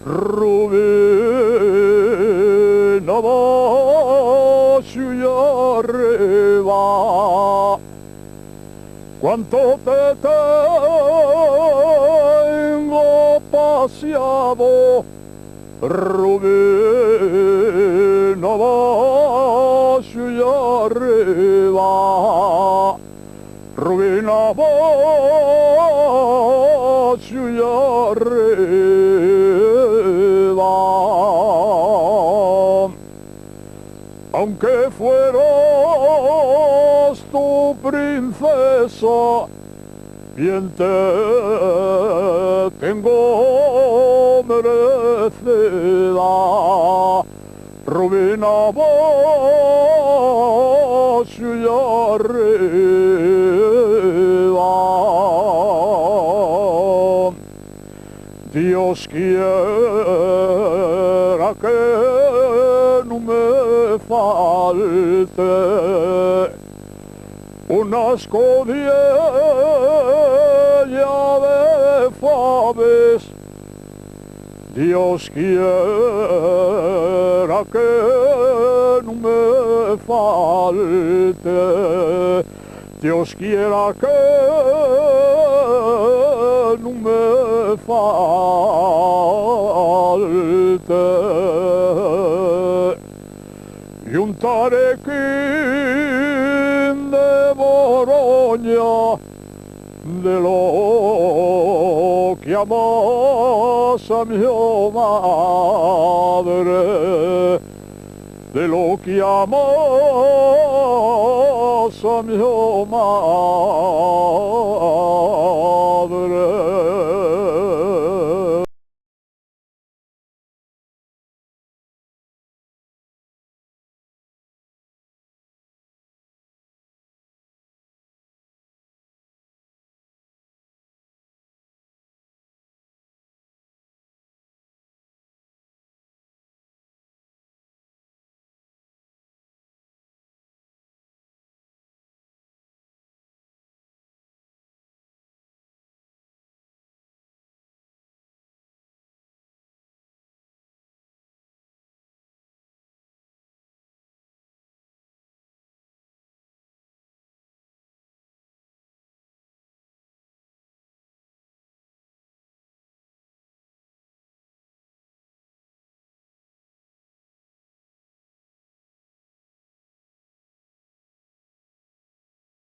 Rubén, abajo y arriba, cuánto te tengo paseado, Rubén, abajo y arriba, Rubén, abajo y arriba. Aunque fueras tu princesa, bien te tengo merecida, Rubén, abajo y arriba. Dios quiera que no me falte una escudilla de faves. Dios quiera que no me falte, Dios quiera que no me falte. Y un tarequín de Boroña, de lo que amas a mi madre, de lo que amas a mi madre.